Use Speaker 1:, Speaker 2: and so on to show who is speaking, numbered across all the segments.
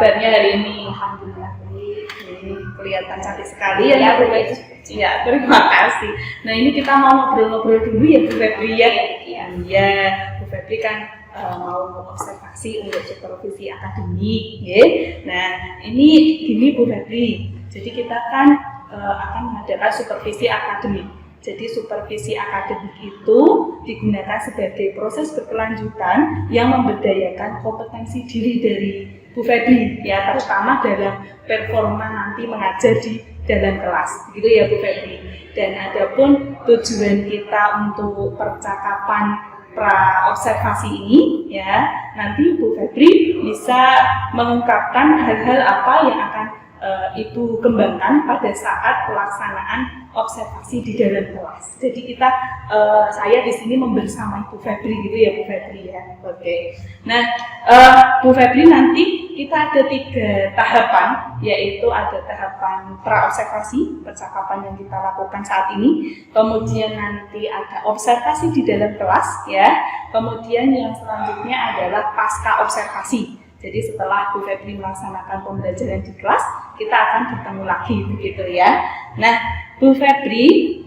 Speaker 1: kabarnya hari ini?
Speaker 2: Alhamdulillah baik.
Speaker 1: Kelihatan cantik sekali ya, Bu Febri. Ya, terima kasih. Nah, ini kita mau ngobrol-ngobrol dulu ya, Bu Febri ya. Iya, Bu Febri kan mau observasi untuk supervisi akademik, ya. Nah, ini gini Bu Febri. Jadi kita kan akan mengadakan supervisi akademik. Jadi supervisi akademik itu digunakan sebagai proses berkelanjutan yang memberdayakan kompetensi diri dari Bu Febri, ya, terutama dalam performa nanti mengajar di dalam kelas, gitu ya Bu Febri. Dan adapun tujuan kita untuk percakapan pra-observasi ini, ya, nanti Bu Febri bisa mengungkapkan hal-hal apa yang akan Ibu kembangkan pada saat pelaksanaan observasi di dalam kelas. Jadi saya di sini membersamai Bu Febri gitu ya Bu Febri ya. Oke. Nah, Bu Febri nanti kita ada 3 tahapan, yaitu ada tahapan pra-observasi, percakapan yang kita lakukan saat ini. Kemudian nanti ada observasi di dalam kelas, ya. Kemudian yang selanjutnya adalah pasca observasi. Jadi setelah Bu Febri melaksanakan pembelajaran di kelas, kita akan bertemu lagi begitu ya. Nah, Bu Febri,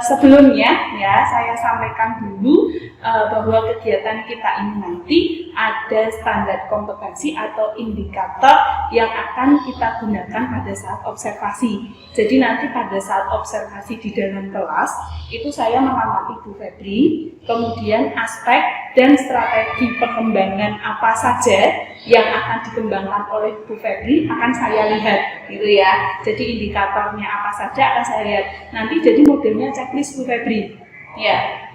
Speaker 1: sebelumnya ya saya sampaikan dulu bahwa kegiatan kita ini nanti ada standar kompetensi atau indikator yang akan kita gunakan pada saat observasi. Jadi nanti pada saat observasi di dalam kelas itu saya mengamati Bu Febri, kemudian aspek dan strategi pengembangan apa saja yang akan dikembangkan oleh Bu Febri akan saya lihat, gitu ya. Jadi indikatornya apa saja akan saya lihat. Nanti jadi modelnya checklist Bu Febri. Ya.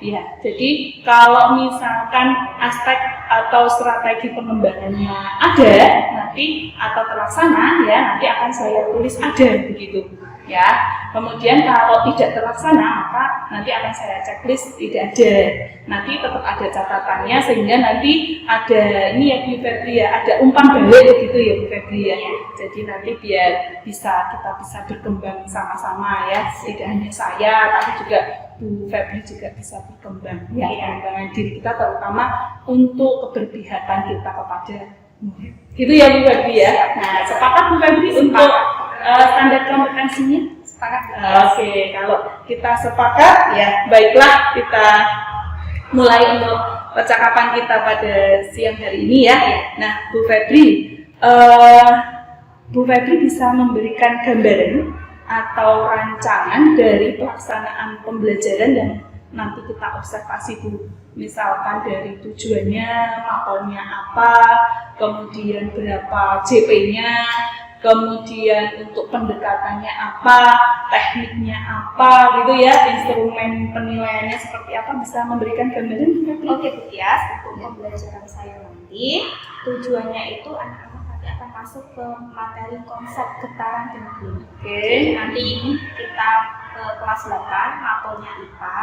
Speaker 1: Jadi kalau misalkan aspek atau strategi pengembangannya ada nanti atau terlaksana, ya nanti akan saya tulis ada begitu. Ya, kemudian kalau tidak terlaksana maka nanti akan saya checklist tidak ada. Nanti tetap ada catatannya sehingga nanti ada ini ya Bu Febri ya, ada umpan balik gitu ya Bu Febri ya. Jadi nanti biar kita bisa berkembang sama-sama ya. Tidak hanya saya tapi juga Bu Febri juga bisa berkembang ya, pengembangan diri kita terutama untuk keberpihakan kita kepada murid. Gitu ya Bu Febri ya. Nah, sepakat Bu Febri untuk standar kompetensinya?
Speaker 2: Sepakat.
Speaker 1: Oke, kalau kita sepakat ya baiklah kita mulai untuk percakapan kita pada siang hari ini ya. Nah, Bu Febri bisa memberikan gambaran atau rancangan dari pelaksanaan pembelajaran yang nanti kita observasi Bu. Misalkan dari tujuannya, mapelnya apa, kemudian berapa JP-nya, kemudian untuk pendekatannya apa, tekniknya apa, gitu ya, instrumen penilaiannya seperti apa, bisa memberikan gambaran?
Speaker 2: Oke Bu Tias, untuk pembelajaran saya nanti tujuannya itu anak-anak nanti akan masuk ke materi konsep getaran dan gelombang.
Speaker 1: Oke.
Speaker 2: Nanti kita ke kelas 8, mapelnya IPA.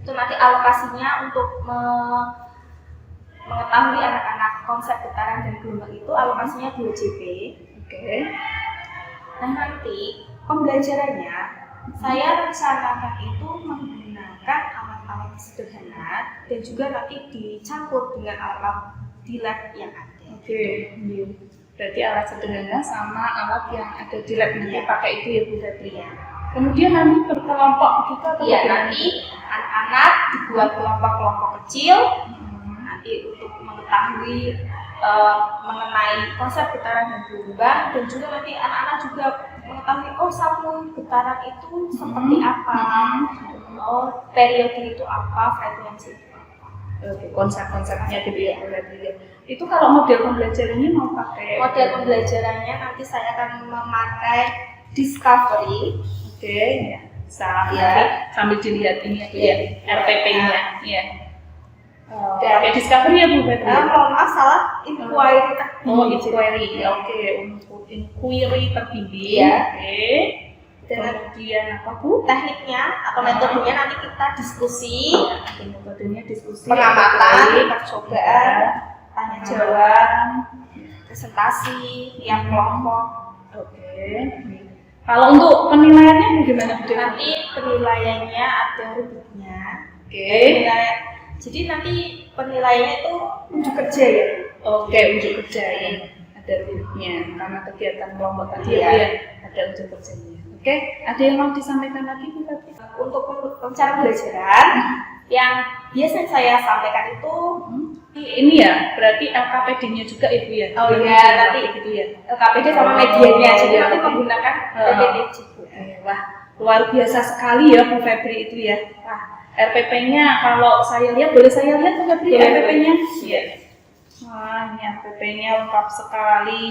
Speaker 2: Itu nanti alokasinya untuk mengetahui anak-anak konsep getaran dan gelombang itu alokasinya 2 JP.
Speaker 1: Oke.
Speaker 2: Nah nanti pembelajarannya saya rencanakan itu menggunakan alat-alat sederhana dan juga nanti dicampur dengan alat di lab yang ada.
Speaker 1: Oke. Berarti alat sederhana sama alat yang ada di lab nanti pakai itu ya Bu Febri ya. Kemudian nanti berkelompok gitu atau
Speaker 2: iya, nanti anak-anak dibuat kelompok-kelompok kecil nanti untuk mengetahui mengenai konsep getaran dan gelombang, dan juga nanti anak-anak juga mengetahui sambung getaran itu seperti apa, periode itu apa, frekuensi itu apa.
Speaker 1: Oke, konsep-konsepnya gitu ya Bu Febri. Itu kalau model pembelajarannya mau pakai?
Speaker 2: Model pembelajarannya nanti saya akan memakai Discovery.
Speaker 1: Oke, ya. Sambil dilihat ini ya, RTP-nya. Ya. Pakai Discovery ya Bu Febri?
Speaker 2: Mohon maaf salah, Inquiry terbimbing.
Speaker 1: Inquiry. Oke, untuk inquiry terbimbing.
Speaker 2: Ya.
Speaker 1: Oke. Dan kemudian apa Bu?
Speaker 2: Tekniknya atau metodenya nanti kita diskusi.
Speaker 1: Ya, metodenya diskusi.
Speaker 2: Pengamatan, percobaan, tanya jawab, presentasi, yang kelompok.
Speaker 1: Oke. Kalau untuk penilaiannya bagaimana Bu?
Speaker 2: Nanti penilaiannya ada rubriknya.
Speaker 1: Oke.
Speaker 2: Jadi nanti penilaiannya itu unjuk kerja ya.
Speaker 1: Oke, unjuk kerja ya. ada rubriknya karena kegiatan kelompok tadi ya ada ujian kerjanya. Oke, ada yang mau disampaikan lagi Bu Febri?
Speaker 2: Untuk rencana pembelajaran yang biasa saya sampaikan itu
Speaker 1: ini ya, berarti LKPD-nya juga Ibu ya?
Speaker 2: Oh iya, nanti
Speaker 1: gitu ya?
Speaker 2: LKPD sama medianya, jadi nanti menggunakan PPT.
Speaker 1: Wah, luar biasa sekali ya Bu Febri itu ya. Wah, RPP-nya kalau saya lihat, boleh saya lihat Bu Febri RPP-nya? Iya. Wah, ini RPP-nya lengkap sekali.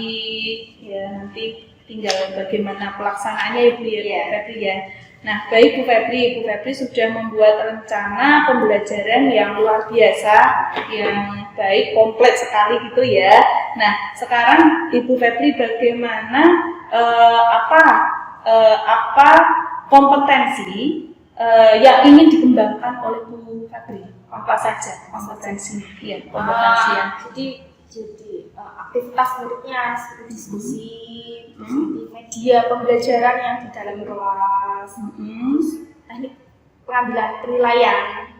Speaker 1: Ya, nanti tinggal bagaimana pelaksanaannya Ibu ya, Bu Febri ya. Nah, baik Bu Febri sudah membuat rencana pembelajaran yang luar biasa, yang baik, kompleks sekali gitu ya. Nah, sekarang Ibu Febri bagaimana apa kompetensi yang ingin dikembangkan oleh Bu Febri? Apa saja kompetensi? Ya, kompetensi yang
Speaker 2: jadi aktivitas muridnya seperti diskusi, media pembelajaran yang di dalam kelas, teknik pengambilan penilaian.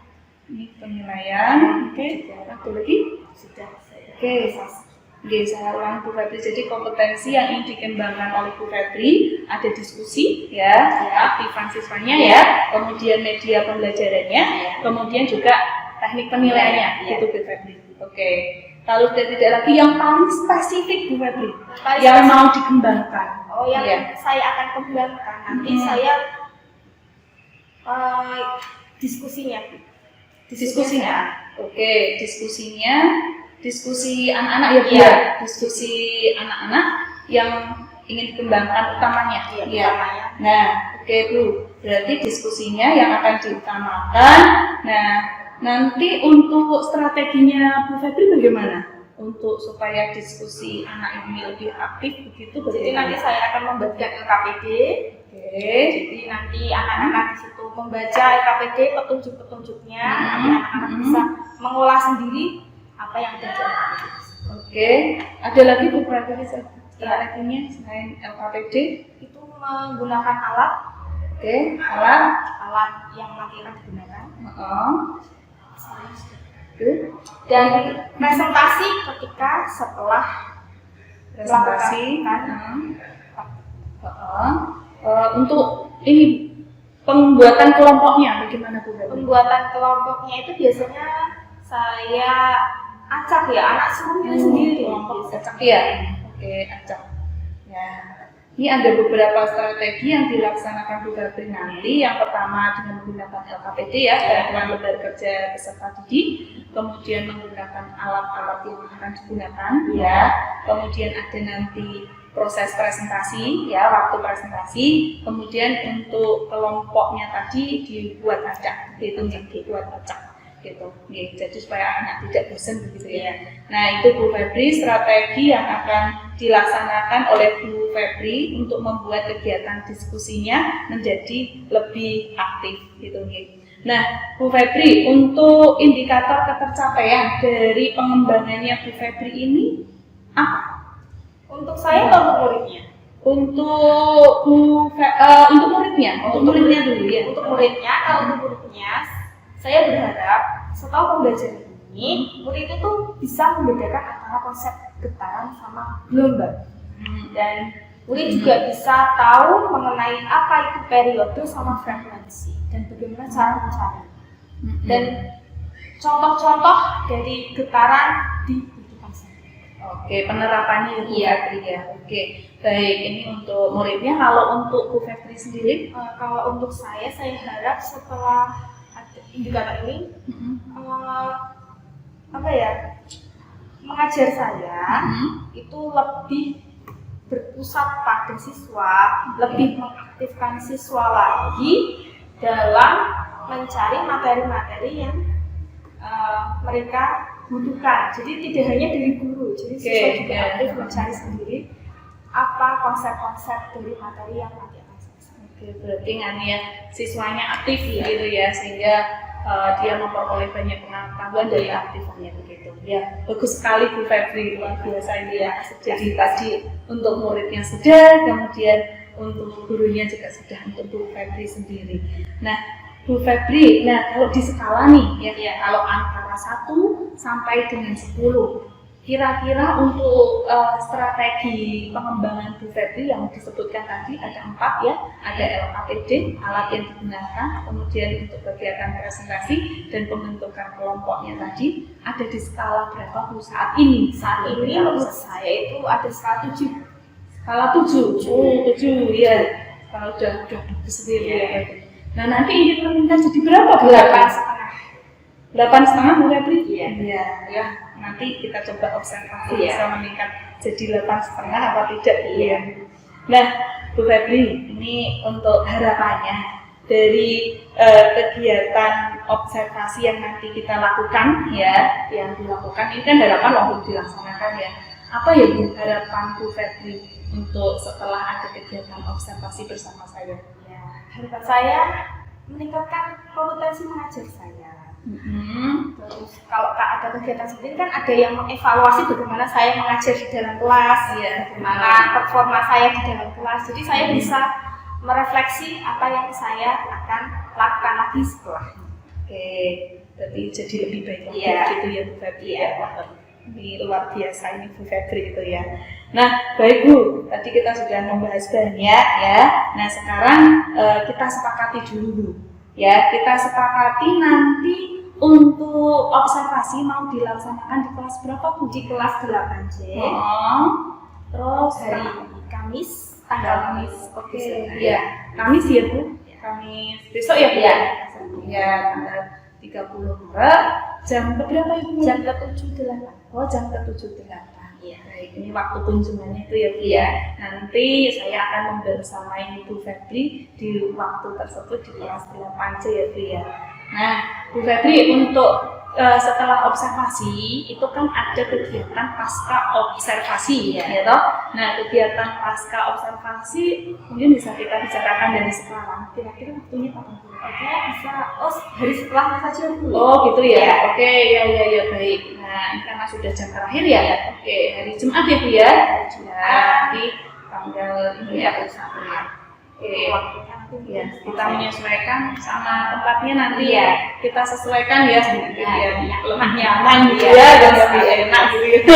Speaker 1: Ini penilaian, oke. Satu lagi?
Speaker 2: Sudah saya.
Speaker 1: Oke, saya ulang Bu Febri. Jadi kompetensi yang ingin dikembangkan oleh Bu Febri ada diskusi, ya, aktifan siswanya ya, kemudian media pembelajarannya, kemudian juga teknik penilaiannya, itu Bu Febri. Oke. Lalu tidak lagi yang paling spesifik Bu Febri, yang mau dikembangkan.
Speaker 2: Oh, yang saya akan kembangkan nanti saya diskusinya.
Speaker 1: Oke, diskusi anak-anak ya Bu ya. Diskusi anak-anak yang ingin dikembangkan utamanya.
Speaker 2: Utamanya.
Speaker 1: Nah, oke Bu, berarti diskusinya yang akan diutamakan. Nah, nanti untuk strateginya Bu Febri bagaimana? Untuk supaya diskusi anak ini lebih aktif begitu.
Speaker 2: Jadi nanti saya akan membuatkan LKPD. Jadi nanti anak-anak di situ membaca LKPD petunjuk-petunjuknya, nanti anak-anak bisa mengolah sendiri apa yang terjadi.
Speaker 1: Oke, ada lagi beberapa strateginya selain LKPD?
Speaker 2: Itu menggunakan alat.
Speaker 1: Oke,
Speaker 2: alat yang nanti akan digunakan. Dan presentasi ketika setelah
Speaker 1: presentasi untuk ini pembuatan kelompoknya bagaimana Bu?
Speaker 2: Pembuatan kelompoknya itu biasanya saya acak ya, anak semuanya sendiri.
Speaker 1: Acak ya. Oke, acak. Ya. Ini ada beberapa strategi yang dilaksanakan Bu Febri nanti. Yang pertama dengan menggunakan LKPD ya, bantuan lembaga kerja peserta didik. Kemudian menggunakan alat-alat yang akan digunakan ya. Kemudian ada nanti proses presentasi ya, waktu presentasi. Kemudian untuk kelompoknya tadi dibuat acak, dibuat acak gitu. Jadi supaya anak tidak bosan begitu ya. Nah, itu Bu Febri strategi yang akan dilaksanakan oleh Bu Febri untuk membuat kegiatan diskusinya menjadi lebih aktif gitu. Nah, Bu Febri, untuk indikator ketercapaian dari pengembangannya Bu Febri ini apa?
Speaker 2: Untuk saya atau untuk muridnya?
Speaker 1: Untuk muridnya, untuk muridnya dulu ya.
Speaker 2: Untuk muridnya, kalau untuk muridnya, saya berharap setelah pembelajaran ini, murid itu bisa membedakan antara konsep getaran sama gelombang. Dan murid juga bisa tahu mengenai apa itu periode sama frekuensi dan bagaimana cara mencari. Dan contoh-contoh dari getaran di kehidupan sehari-hari.
Speaker 1: Oke, penerapannya Bu Febri ya. Oke, baik. Ini untuk muridnya. Kalau untuk Bu Febri sendiri?
Speaker 2: Kalau untuk saya harap setelah indikator ini mengajar saya itu lebih berpusat pada siswa, lebih mengaktifkan siswa lagi dalam mencari materi-materi yang mereka butuhkan. Jadi tidak hanya dari guru, jadi siswa juga aktif mencari sendiri apa konsep-konsep dari materi yang nanti akan selesai.
Speaker 1: Oke, berarti siswanya aktif gitu ya, sehingga dia memperoleh banyak pengetahuan dari aktifannya begitu. Ya, bagus sekali Bu Febri, luar biasa ini ya. Jadi tadi untuk muridnya sudah, kemudian untuk gurunya juga sudah, untuk Bu Febri sendiri. Nah, Bu Febri, kalau di skala nih ya, kalau antara 1 sampai dengan 10, kira-kira untuk strategi pengembangan Bu Febri yang disebutkan tadi ada 4 ya, ada LAPD, alat yang digunakan, kemudian untuk kegiatan presentasi dan pembentukan kelompoknya tadi ada di skala berapa Bu saat ini?
Speaker 2: Saat ini menurut saya itu ada skala 7.
Speaker 1: Skala 7, oh 7 ya, kalau udah bagus sendiri ya. Nah nanti ingin meningkat jadi berapa Bu?
Speaker 2: 8,5.
Speaker 1: 8,5 Bu Febri?
Speaker 2: Iya.
Speaker 1: Iya, ya. Nanti kita coba observasi
Speaker 2: Iya.
Speaker 1: bisa meningkat jadi 8,5 apa tidak
Speaker 2: Iya.
Speaker 1: Nah, Bu Febri, ini untuk harapannya dari kegiatan observasi yang nanti kita lakukan ya, yang dilakukan ini kan harapan waktu dilaksanakan ya. Apa ya Bu harapan Bu Febri untuk setelah ada kegiatan observasi bersama saya?
Speaker 2: Ya, harapan saya meningkatkan kompetensi mengajar saya. Terus kalau ada kegiatan seperti ini kan ada yang mengevaluasi bagaimana saya mengajar di dalam kelas, bagaimana performa saya di dalam kelas. Jadi saya bisa merefleksi apa yang saya akan lakukan lagi setelahnya.
Speaker 1: Oke, jadi lebih baik lagi
Speaker 2: Iya.
Speaker 1: gitu ya Bu Febri ya. Ini luar biasa ini Bu Febri itu ya. Nah, baik Bu, tadi kita sudah membahas banyak ya. Nah, sekarang kita sepakati dulu Bu. Ya, kita sepakati nanti untuk observasi mau dilaksanakan di kelas berapa Bu?
Speaker 2: Di kelas 8C.
Speaker 1: Terus
Speaker 2: Hari Kamis, tanggal Kamis.
Speaker 1: Oke, ya. Kamis ya Bu? Kamis besok ya Bu?
Speaker 2: Iya.
Speaker 1: Ya, tanggal 30 Maret. Jam berapa itu?
Speaker 2: Jam ke-7-8.
Speaker 1: Oh, jam ke-7-8.
Speaker 2: Iya.
Speaker 1: Baik, ini waktu kunjungannya itu ya Bu ya. Nanti saya akan membersamai Bu Febri di waktu tersebut di kelas 8C ya Bu ya. Nah, Bu Febri untuk setelah observasi itu kan ada kegiatan pasca observasi ya toh. Nah, kegiatan pasca observasi mungkin bisa kita bicarakan dari sekarang. Kira-kira waktunya kapan Bu?
Speaker 2: Oke, bisa. Oh, hari setelahnya saja dulu.
Speaker 1: Oh gitu ya.
Speaker 2: Ya.
Speaker 1: Oke, ya baik. Nah, ini karena sudah jam terakhir ya. Oke, hari Jumat ya Bu ya. Di tanggal ini ya. Oke. Ya, kita menyesuaikan sama tempatnya nanti ya. Kita sesuaikan ya biar lebih nyaman gitu ya dan lebih enak gitu.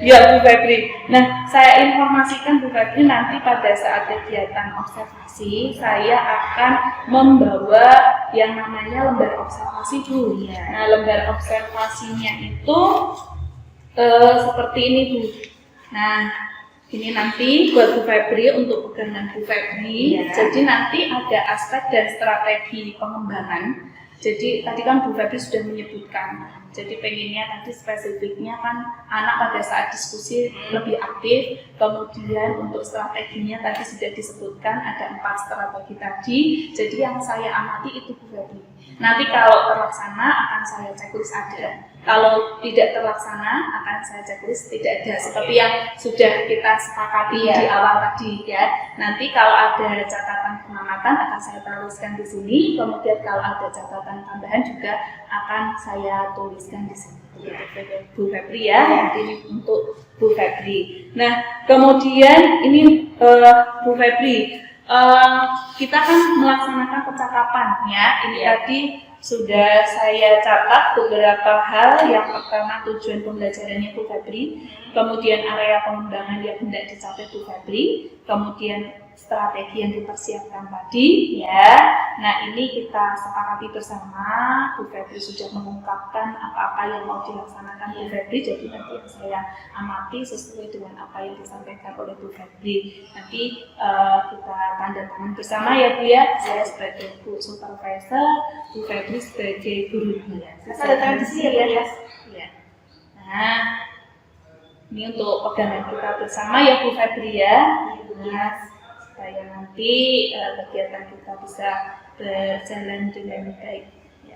Speaker 1: Ya Bu Febri. Nah, saya informasikan Bu Febri nanti pada saat kegiatan observasi saya akan membawa yang namanya lembar observasi Bu. Nah, lembar observasinya itu seperti ini Bu. Nah, ini nanti buat Bu Febri untuk pegangan Bu Febri.
Speaker 2: Ya.
Speaker 1: Jadi nanti ada aspek dan strategi pengembangan. Jadi tadi kan Bu Febri sudah menyebutkan. Jadi pengennya tadi spesifiknya kan anak pada saat diskusi lebih aktif. Kemudian untuk strateginya tadi sudah disebutkan ada 4 strategi tadi. Jadi yang saya amati itu Bu Febri. Nanti kalau terlaksana akan saya checklist ada. Kalau tidak terlaksana akan saya checklist tidak ada. Seperti yang sudah kita sepakati di awal tadi ya. Nanti kalau ada catatan pengamatan akan saya teruskan di sini. Kemudian kalau ada catatan tambahan juga akan saya tuliskan di sini. Bu Febri ya. Ini untuk Bu Febri. Nah kemudian ini Bu Febri. Kita kan melaksanakan percakapan ya. Ini tadi sudah saya catat beberapa hal. Yang pertama tujuan pembelajarannya Bu Febri, kemudian area pengembangan yang hendak dicapai Bu Febri, kemudian strategi yang dipersiapkan tadi ya. Nah ini kita sepakati bersama. Bu Febri sudah mengungkapkan apa-apa yang mau dilaksanakan Bu Febri. Jadi nanti yang saya amati sesuai dengan apa yang disampaikan oleh Bu Febri. Nanti kita tanda tangan bersama ya Bu ya. Saya sebagai Bu Supervisor, Bu Febri sebagai guru.
Speaker 2: Tanda tangan di sini ya.
Speaker 1: Nah ini untuk pegangan kita bersama ya Bu Febri ya. Supaya nanti kegiatan kita bisa berjalan dengan baik. Ya.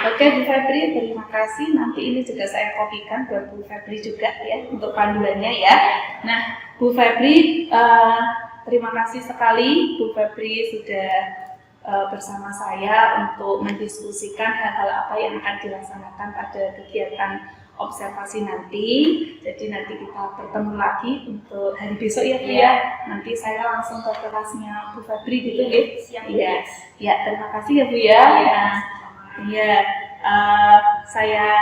Speaker 1: Oke Bu Febri, terima kasih. Nanti ini juga saya kopikan buat Bu Febri juga ya untuk panduannya ya. Nah Bu Febri, terima kasih sekali Bu Febri sudah bersama saya untuk mendiskusikan hal-hal apa yang akan dilaksanakan pada kegiatan observasi nanti. Jadi nanti kita bertemu lagi untuk hari besok ya Bu ya. Nanti saya langsung ke kelasnya Bu Febri gitu ya.
Speaker 2: Siang
Speaker 1: Iya. Ya, terima kasih ya Bu ya. Iya. Saya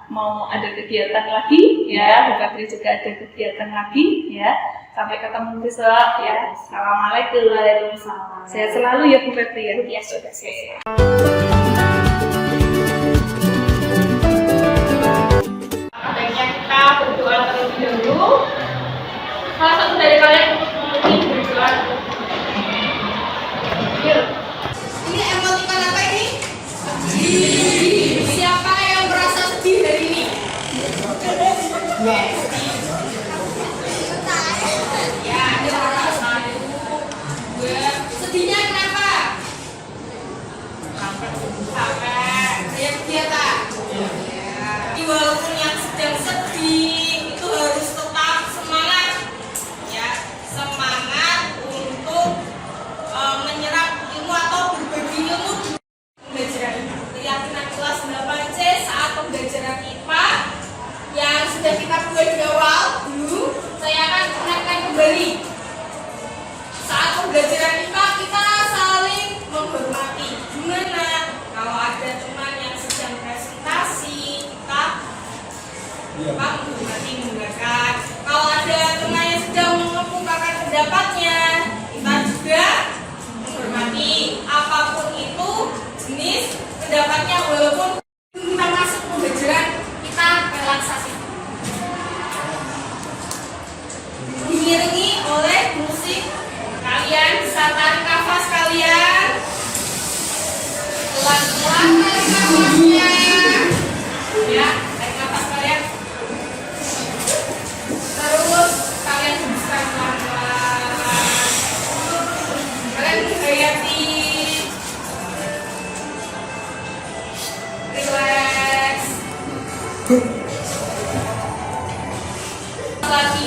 Speaker 1: mau ada kegiatan lagi ya, Bu Febri juga ada kegiatan lagi ya. Sampai ketemu besok ya. Assalamualaikum.
Speaker 2: Waalaikumsalam.
Speaker 1: Sehat selalu ya Bu Febri ya.
Speaker 2: Ya sudah selesai. Baiknya kita berdoa terlebih dahulu. Salah satu dari kalian mungkin berdoa. Yuk.
Speaker 3: Ini emoticon apa ini? Sedih. Siapa yang merasa sedih hari ini? Ya, ada orang satu, dua. Sedihnya kenapa? Capek. Ya, kegiatan. Jadi walaupun yang sedang sedih itu harus tetap semangat, ya, semangat untuk menyerap ilmu atau berbagi ilmu di pembelajaran keyakinan kelas 8C saat pembelajaran IPA yang sudah kita buat di awal dulu. Saya akan ingatkan kembali, saat pembelajaran IPA kita saling menghormati. Gimana kalau ada teman yang sedang presentasi, kita menghormati, mendengarkan. Kalau ada teman yang sedang mengemukakan pendapatnya, kita juga menghormati. Apapun itu jenis pendapatnya, walaupun kita masuk pembelajaran, kita relaksasi. Diiringi oleh musik, kalian bisa tarik nafas kalian. Pelan-pelan tarik nafasnya. Ya, tarik nafas kalian. Terus kalian bisa pelan-pelan. Kalian menghayati, relax. Lagi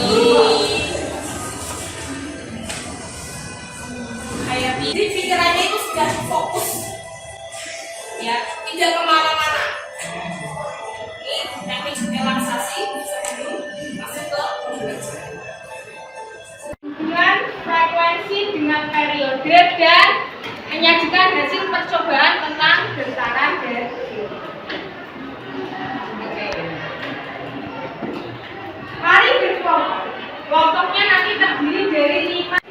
Speaker 3: hayati. Jadi pikirannya itu sudah fokus, ya, tidak kemana-mana. Ini teknik relaksasi bisa dulu masuk ke pembelajaran. Dengan frekuensi, dengan periode, dan menyajikan hasil percobaan tentang getaran dan mari berkelompok. Kelompoknya nanti terdiri dari 5. 1, 2,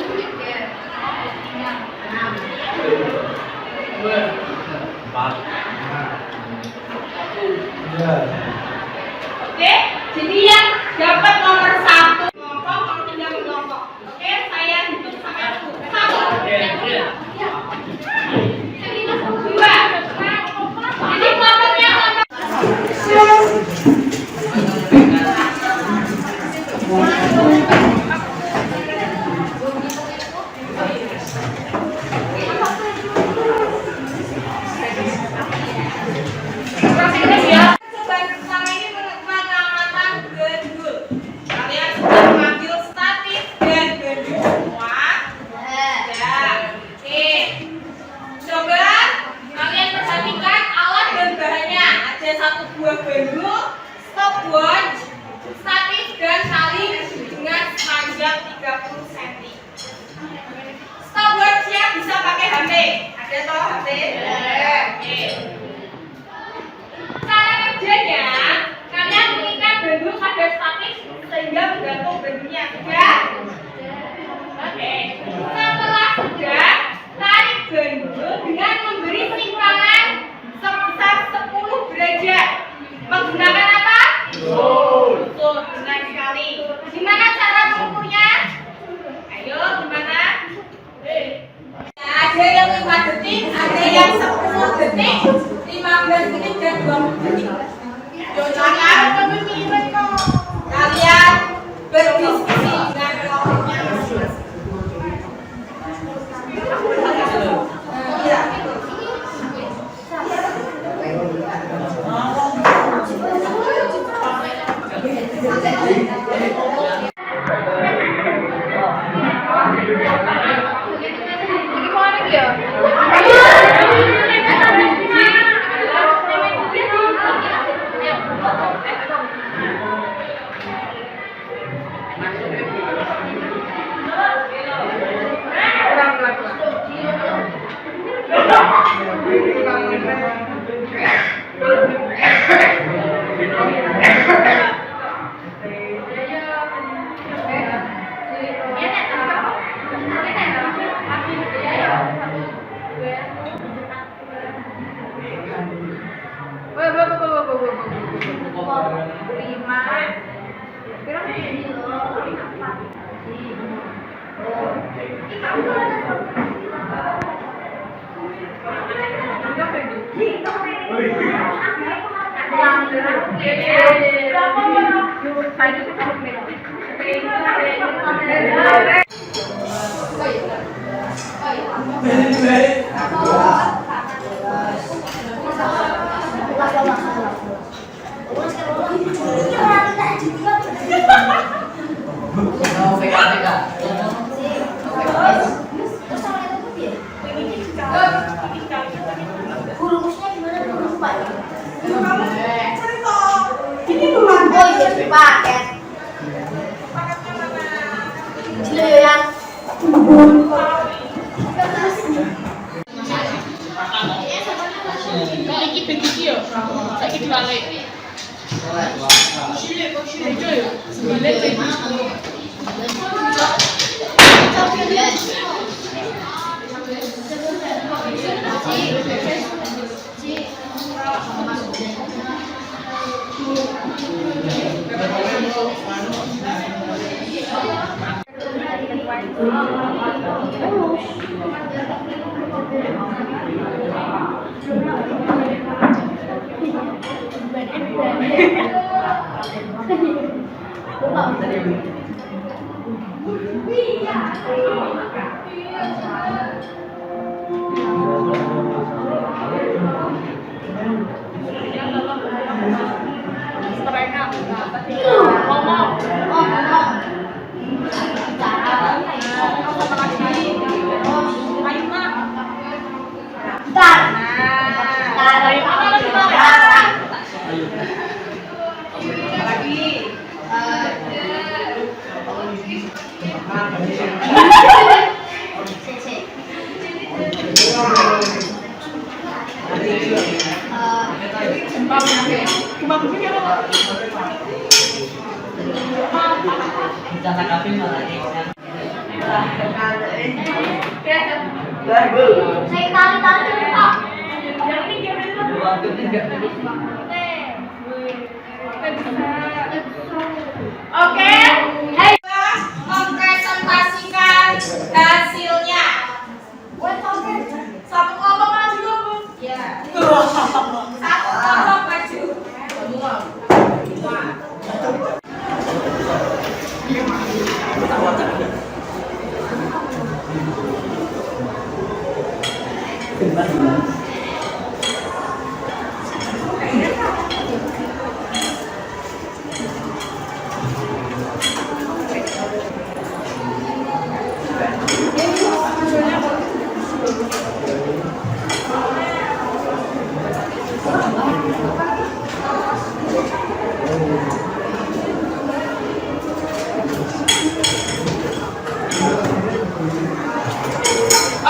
Speaker 3: 3, 4, 5. Oke, jadi yang dapat nomor 1 kelompok mau tinggal kelompok. Oke, saya hitung sampai 1. 2. Jadi kelompoknya percobaan pertama ini pengamatan gandul. Kalian sudah mengambil statis dan gandul semua? Ya. Oke. Coba kalian perhatikan alat dan bahannya. Ada 1 buah gandul, stopwatch, statis dan tali dengan panjang 30 cm. Stopwatch-nya bisa pakai HP. Ada toh HP? Oke. Cara kerjanya, kalian mengikat gandul pada statis sehingga menggantung gandulnya. Sudah? Oke. Setelah sudah, tarik gandul dengan memberi simpangan sebesar 10 derajat. Menggunakan apa? Betul, benar sekali. Gimana cara mengukurnya? Ayo, gimana? Ada yang 5 detik, ada yang 10 detik, 15 detik, dan 20 detik. Kalian berdiskusi dengan kelompoknya masing-masing. Oke, mempresentasikan hasilnya. Satu kelompok maju dulu. Ya. Satu kelompok maju.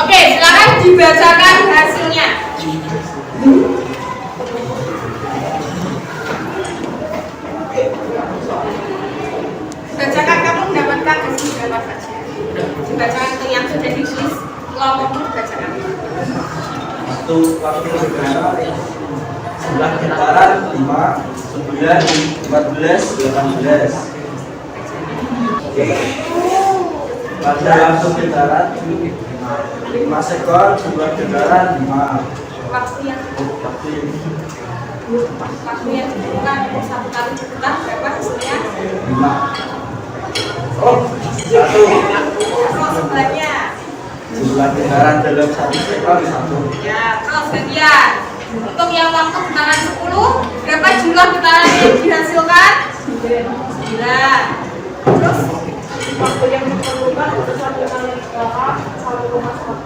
Speaker 3: Oke, silakan dibacakan hasilnya. Bacakan, kamu mendapatkan hasil berapa saja? Dibacakan ke yang sudah ditulis kelompokmu, dibacakan.
Speaker 4: Waktu negara sebelah getaran 5, 9, 14, 18. Pada waktu getaran 5 sekon, sebelah getaran 5.
Speaker 3: Waktu yang ditentukan untuk satu kali putar berapa hasilnya?
Speaker 4: 5. Oh, 1.
Speaker 3: Kalau sebelahnya.
Speaker 4: Sebelah getaran dalam 1 sekon 1.
Speaker 3: Ya, terus gantian. Untuk yang waktu getaran 10, berapa jumlah getaran yang dihasilkan? 9. Terus
Speaker 1: Waktu yang diperlukan untuk satu kali getaran 1,1.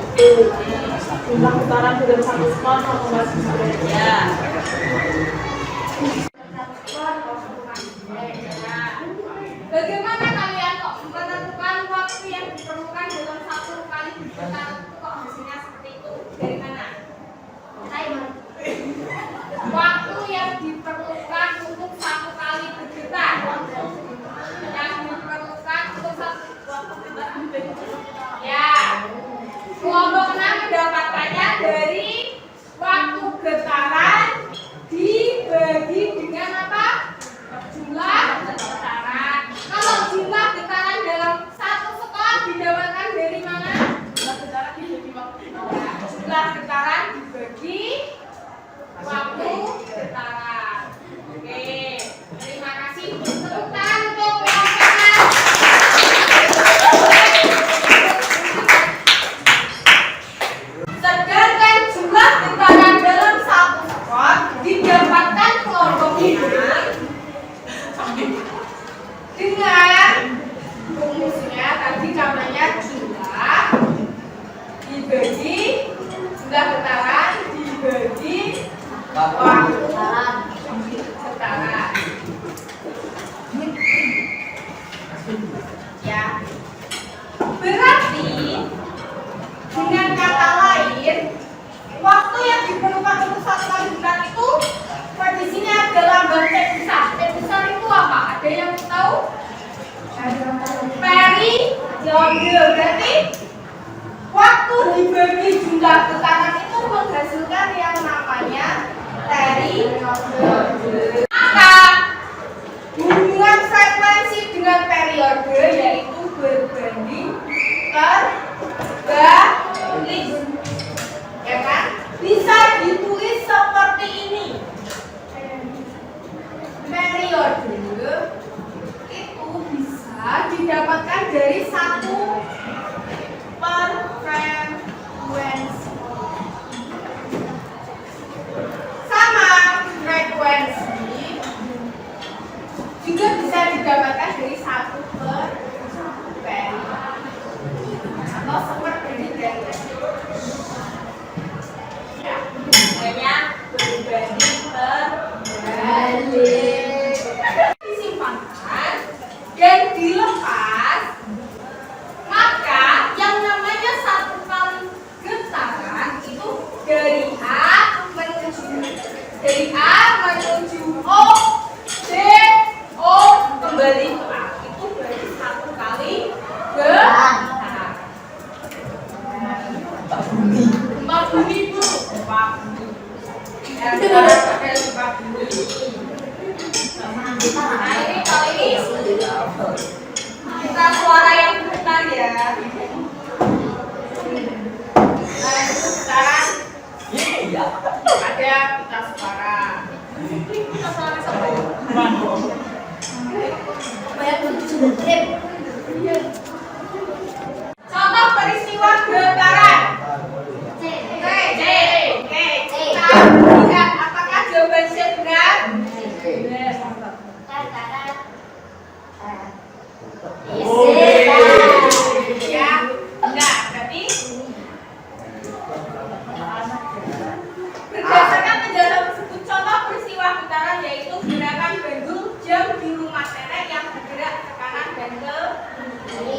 Speaker 1: Jumlah putaran dalam 1 sekon 1,9.
Speaker 3: ya. Bagaimana kalian kok menentukan waktu yang diperlukan dalam satu kali bergetar itu kok hasilnya seperti itu? Dari mana? Waktu yang diperlukan untuk satu kali bergetar. Yang diperlukan untuk satu waktu bergetar. Ya. Kelompok 6 mendapatkannya dari waktu getaran dibagi dengan apa? Jumlah getaran. Kalau jumlah getaran dalam 1
Speaker 2: berarti waktu dibagi jumlah getaran itu menghasilkan yang namanya periode. Maka hubungan frekuensi dengan periode yaitu berbanding terbalik, ya kan? Bisa ditulis seperti ini. Periode itu bisa didapatkan dari satu frekuensi sama frekuensi juga bisa didapatkan dari satu periode atau seperti dari ya, namanya berbanding terbalik. Disimpankan dan dilepas, maka yang namanya satu kali getaran itu dari A menuju O, D, O kembali ke A, itu berarti satu kali getaran. Gempa bumi Bu, gempa bumi. Gempa bumi. Nah ini kali ini kita suara yang bentar ya. Sekarang ada pita suara. Pita suara sama. Contoh peristiwa getaran. Oke. Kita lihat apakah jawaban C benar? Ya, enggak. Berarti berdasarkan penjelasan tersebut, contoh peristiwa getaran yaitu gerakan pendul jam di rumah nenek yang bergerak ke kanan dan ke kiri.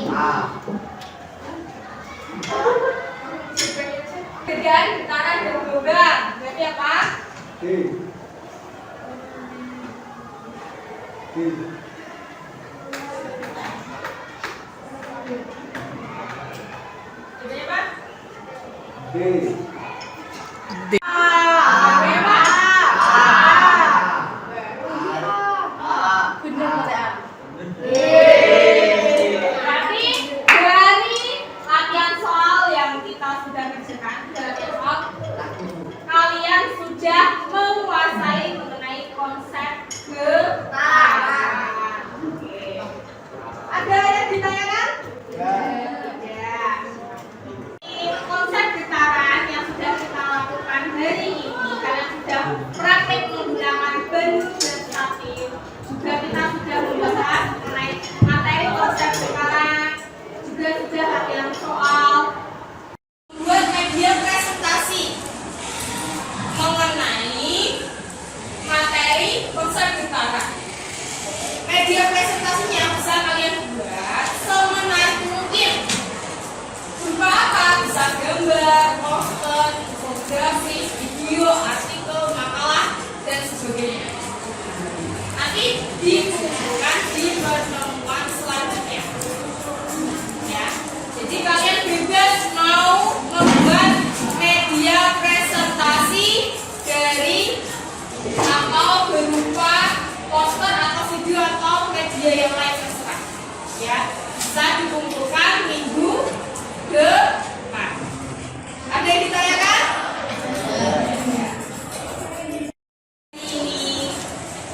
Speaker 2: Perbedaan getaran dan gelombang. Berarti apa? Jawabnya apa? Berarti dari latihan soal yang kita sudah kerjakan, latihan soal, kalian sudah menguasai mengenai konsep getaran. Oke. Ada yang ditanyakan? Ya. Konsep getaran yang sudah kita lakukan hari ini, kalian sudah praktek menggunakan bentuk dan statif. Juga kita sudah membahas mengenai materi konsep getaran. Juga sudah latihan soal.
Speaker 3: Buat media presentasi mengenai materi konsep getaran. Media presentasinya bisa kalian buat semenarik mungkin. Berupa apa? Bisa gambar, poster, infografis, video, artikel, makalah, dan sebagainya. Nanti dikumpulkan di pertemuan selanjutnya. Ya, jadi kalian bebas mau membuat media presentasi dari atau berupa poster atau video atau media yang lain terserah. Ya, bisa dikumpulkan minggu depan. Ada yang ditanyakan? Ini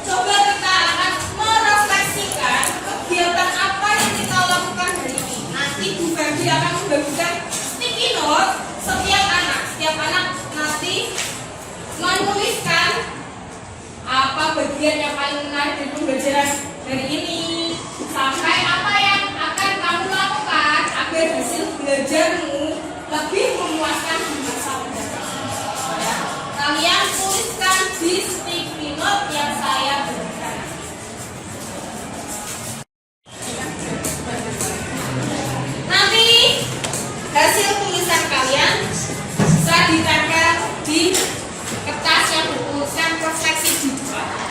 Speaker 3: coba kita akan merefleksikan kegiatan apa yang kita lakukan hari ini. Nanti Bu Ferdi akan membagikan sticky note setiap anak. Setiap anak nanti menuliskan apa bagian yang paling menarik dari pembelajaran hari ini, sampai apa yang akan kamu lakukan agar hasil belajarmu lebih memuaskan di masa mendatang. Ya, kalian tuliskan di sticky note yang saya berikan. Nanti hasil tulisan kalian bisa ditempel di kertas yang bertuliskan refleksi di bawah.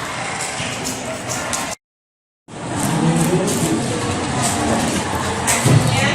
Speaker 3: Artinya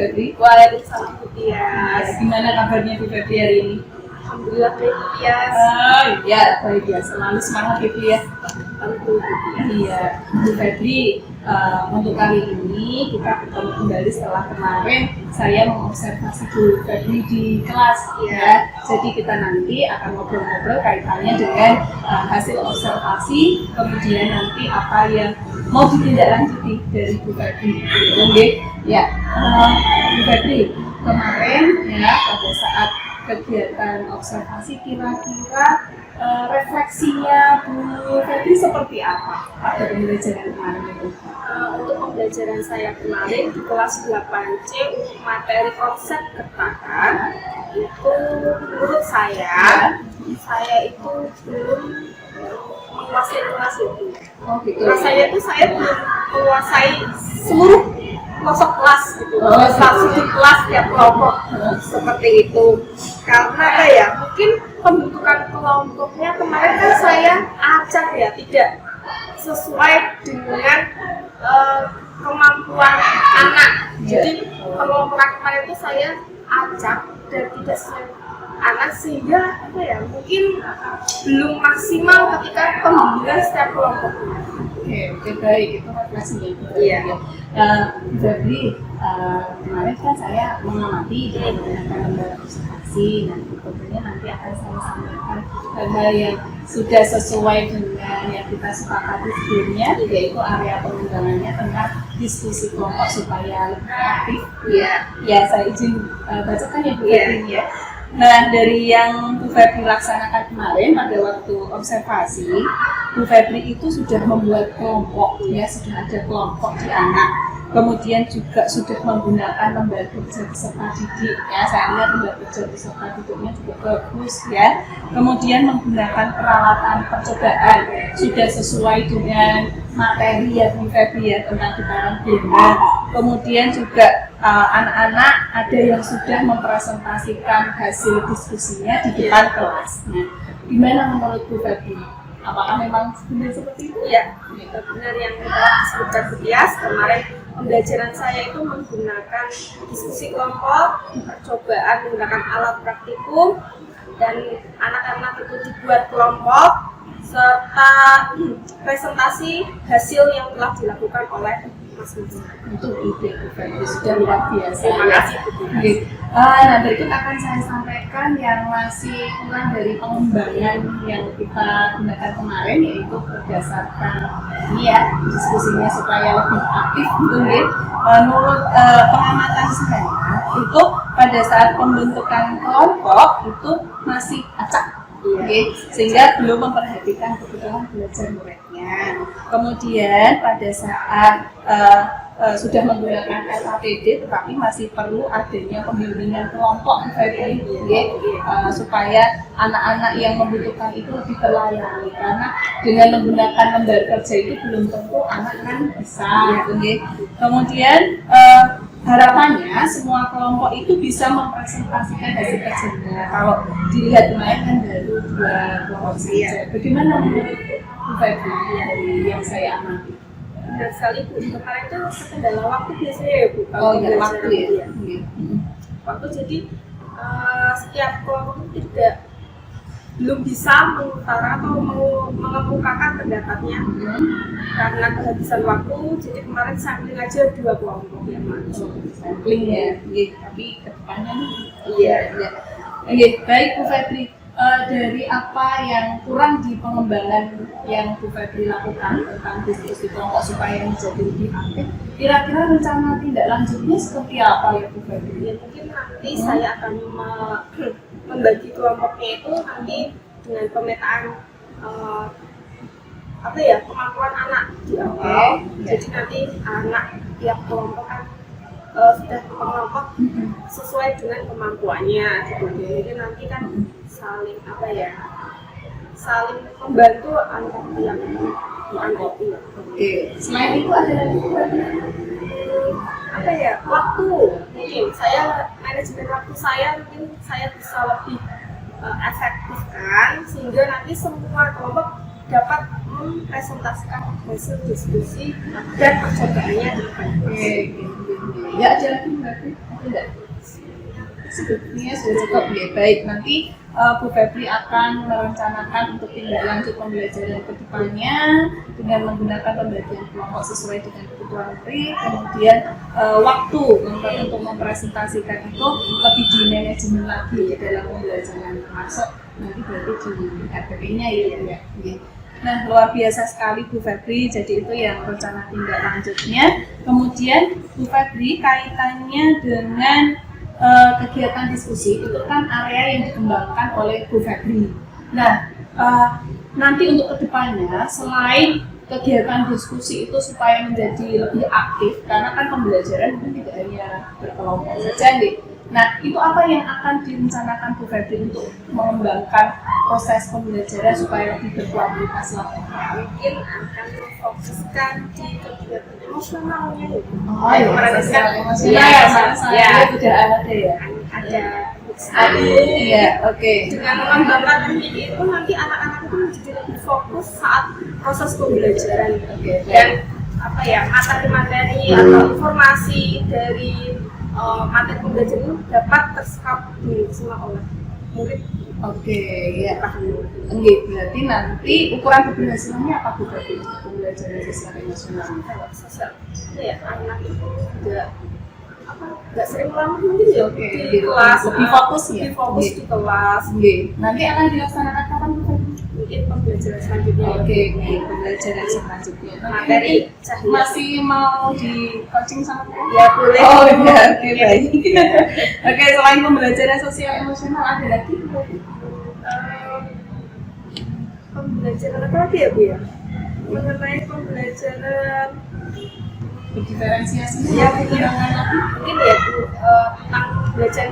Speaker 1: Febri.
Speaker 2: Waalaikumsalam Bu Tias.
Speaker 1: Gimana kabarnya Bu Febri hari ini?
Speaker 2: Alhamdulillah baik Bu Tias.
Speaker 1: Iya, baik ya. Selalu semangat gitu ya.
Speaker 2: Tentu Bu Tias.
Speaker 1: Iya, Bu Febri, untuk kali ini kita bertemu kembali setelah kemarin saya mengobservasi Bu Febri di kelas ya. Jadi kita nanti akan ngobrol-ngobrol kaitannya dengan hasil observasi, kemudian nanti apa yang mau ditindaklanjuti dari Bu Febri. Oke, ya. Bu Febri, kemarin ya pada saat kegiatan observasi kira-kira refleksinya Bu Febri seperti apa pada pembelajaran kemarin itu?
Speaker 2: Untuk pembelajaran saya kemarin di kelas 8C untuk materi konsep gerakan itu menurut saya itu belum menguasai kelas itu.
Speaker 1: Oh gitu.
Speaker 2: Rasanya itu saya belum menguasai seluruh pelosok kelas gitu, satu kelas tiap kelompok seperti itu. Karena apa ya, mungkin pembentukan kelompoknya kemarin kan saya acak ya, tidak sesuai dengan kemampuan anak. Jadi pengelompokan kemarin itu saya acak dan tidak sesuai anak, sehingga apa ya, mungkin belum maksimal ketika pembimbingan setiap kelompoknya.
Speaker 1: Oke, baik, itu refleksinya.
Speaker 2: Iya.
Speaker 1: Jadi kemarin kan saya mengamati dengan menggunakan lembaga observasi, dan tentunya nanti akan saya sampaikan hal-hal yang sudah sesuai dengan yang kita sepakati sebelumnya, yaitu area pengembangannya tentang diskusi kelompok supaya lebih aktif.
Speaker 2: Iya.
Speaker 1: Ya, saya izin bacakan ya Bu Febri ya. Nah, dari yang Bu Febri laksanakan kemarin pada waktu observasi, Bu Febri itu sudah membuat kelompok, ya sudah ada kelompok di anak. Kemudian juga sudah menggunakan lembar kerja peserta didik, ya saya lihat lembar kerja peserta didiknya juga bagus ya. Kemudian menggunakan peralatan percobaan, sudah sesuai dengan materi ya Bu Febri ya tentang getaran gelombang. Kemudian juga anak-anak ada yang sudah mempresentasikan hasil diskusinya di depan kelas. Nah, gimana menurut Bu Febri? Apakah memang benar seperti itu?
Speaker 2: Iya, benar yang kita sebutkan Bu Tias. Kemarin pembelajaran saya itu menggunakan diskusi kelompok, percobaan menggunakan alat praktikum, dan anak-anak itu dibuat kelompok serta presentasi hasil yang telah dilakukan oleh masing-masing.
Speaker 1: Itu ide Bu Febri sudah luar biasa.
Speaker 2: Terima kasih Bu Tias.
Speaker 1: Nah, berikut akan saya sampaikan yang masih kurang dari pengembangan yang kita gunakan kemarin, yaitu berdasarkan ini ya diskusinya supaya lebih aktif gitu ya. Menurut pengamatan saya itu pada saat pembentukan kelompok itu masih acak. Sehingga belum memperhatikan kebutuhan belajar muridnya. Kemudian pada saat sudah menggunakan LKPD, tetapi masih perlu adanya pembimbingan kelompok supaya anak-anak yang membutuhkan itu lebih terlayani, karena dengan menggunakan lembar kerja itu belum tentu anak kan bisa. Kemudian harapannya semua kelompok itu bisa mempresentasikan hasil kerjanya. Kalau dilihat kemarin kan baru 2 kelompok saja. Bagaimana menurut Bu Febri dari yang saya amati?
Speaker 2: Benar sekali Bu, kemarin itu kendala waktu biasanya ya Bu.
Speaker 1: Oh ya, waktu ya.
Speaker 2: Waktu, jadi setiap kelompok itu belum bisa mengutara atau mengemukakan pendapatnya karena kehabisan waktu. Jadi kemarin sampling aja 2 kelompok yang maju.
Speaker 1: Sampling ya, tapi kedepannya
Speaker 2: Iya.
Speaker 1: Baik Bu Febri. Dari apa yang kurang di pengembangan yang Bu Febri lakukan tentang diskusi kelompok supaya menjadi lebih aktif, kira-kira rencana tindak lanjutnya seperti apa ya Bu Febri?
Speaker 2: Ya, mungkin nanti saya akan membagi kelompoknya itu nanti dengan pemetaan kemampuan anak di awal. Jadi nanti anak tiap kelompok kan sudah kelompok sesuai dengan kemampuannya gitu. Jadi nanti kan saling membantu antar yang dianggopi.
Speaker 1: Oke. Selain itu ada lagi
Speaker 2: waktu, mungkin saya manajemen waktu saya mungkin saya bisa lebih efektifkan sehingga nanti semua kelompok dapat mempresentasikan hasil diskusi dan percobaannya di depan.
Speaker 1: ya ada lagi berarti Enggak. Sepertinya sudah cukup ya. Baik, nanti Bu Febri akan merencanakan untuk tindak lanjut pembelajaran ke depannya dengan menggunakan pembagian kelompok sesuai dengan kebutuhan murid. Kemudian waktu untuk mempresentasikan itu lebih di manajemen lagi ya dalam pembelajaran, termasuk nanti berarti di RPP-nya ya. Nah, luar biasa sekali Bu Febri, jadi itu yang rencana tindak lanjutnya. Kemudian Bu Febri kaitannya dengan kegiatan diskusi itu kan area yang dikembangkan oleh Bu Febri. Nah, nanti untuk kedepannya selain kegiatan diskusi itu supaya menjadi lebih aktif, karena kan pembelajaran itu tidak hanya berkelompok saja nih. Nah, itu apa yang akan direncanakan Bu Febri untuk mengembangkan proses pembelajaran supaya lebih berkualitas lagi?
Speaker 2: Mungkin akan memfokuskan di kegiatan emosionalnya.
Speaker 1: Oh iya, sosial emosional ya, saya sudah ada ya.
Speaker 2: Ada
Speaker 1: Iya, oke.
Speaker 2: dengan mengembangkan teknik itu nanti anak-anak itu menjadi lebih fokus saat proses pembelajaran. Dan apa ya, materi-materi atau informasi dari materi pembelajaran itu dapat terserap di semua oleh murid.
Speaker 1: Oke, ya. Oke, berarti nanti ukuran keberhasilannya apa Bu Febri untuk pembelajaran sosial emosional?
Speaker 2: Kalau sosial ya anak itu nggak sering ulang mungkin ya di kelas,
Speaker 1: lebih fokus ya.
Speaker 2: lebih fokus di kelas.
Speaker 1: Oke, nanti akan dilaksanakan kapan Bu Febri?
Speaker 2: Mungkin pembelajaran selanjutnya.
Speaker 1: Oke, pembelajaran selanjutnya.
Speaker 2: Materi
Speaker 1: Masih mau di coaching sama Bu?
Speaker 2: ya boleh.
Speaker 1: Oh iya, oke baik. Oke, selain pembelajaran sosial emosional ada lagi Bu Febri?
Speaker 2: Pembelajaran apa lagi ya Bu ya? Mengenai pembelajaran
Speaker 1: Berdiferensiasinya
Speaker 2: ya
Speaker 1: pengembangan lagi?
Speaker 2: mungkin ya Bu, tentang belajar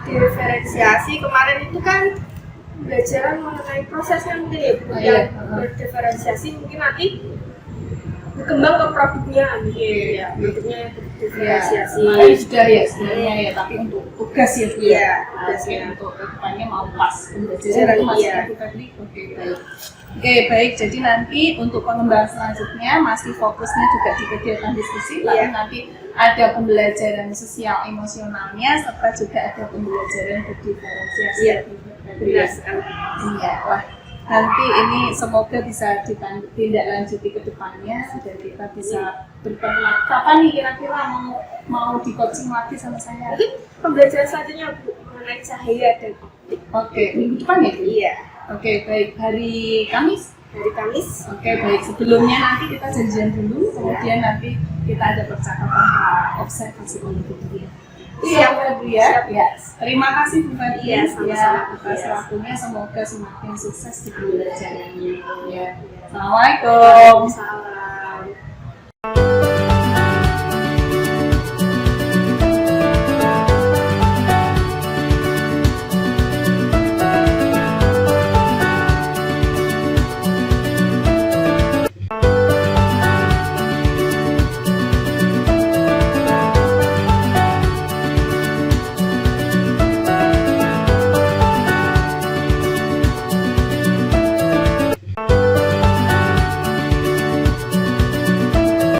Speaker 2: berdiferensiasi kemarin itu kan pembelajaran mengenai prosesnya mungkin ya Bu,
Speaker 1: Oh, iya.
Speaker 2: yang berdiferensiasi mungkin nanti berkembang ke produknya mungkin ya, produknya yang berdiferensiasi.
Speaker 1: Kemarin sudah ya sebenarnya ya, tapi untuk tugas ya Bu ya.
Speaker 2: Iya,
Speaker 1: Tugasnya untuk kedepannya mau pas pembelajaran
Speaker 2: Pembelajaran,
Speaker 1: itu masih
Speaker 2: iya.
Speaker 1: Bu Febri. Oke baik. Oke baik, jadi nanti untuk pengembangan selanjutnya masih fokusnya juga di kegiatan diskusi, tapi
Speaker 2: Iya.
Speaker 1: nanti ada pembelajaran sosial emosionalnya serta juga ada pembelajaran berdiferensiasi.
Speaker 2: Iya.
Speaker 1: Bu Febri.
Speaker 2: Benar sekali.
Speaker 1: Iya, wah nanti ini semoga bisa ditindaklanjuti ke depannya dan kita bisa bertemu lagi. Kapan nih kira-kira mau di coaching lagi sama saya?
Speaker 2: Mungkin pembelajaran selanjutnya Bu mengenai cahaya dan optik.
Speaker 1: Oke, minggu depan ya? Bu?
Speaker 2: Iya,
Speaker 1: Oke, baik. Hari Kamis?
Speaker 2: hari Kamis.
Speaker 1: Oke, baik. Sebelumnya nanti kita janjian dulu, kemudian nanti kita ada percakapan observasi politik dulu. Siap, Bu ya? Ya. Terima kasih Bu Febri.
Speaker 2: Iya, sama-sama.
Speaker 1: Atas waktunya, semoga semakin sukses di pembelajarannya. Ya. Assalamualaikum.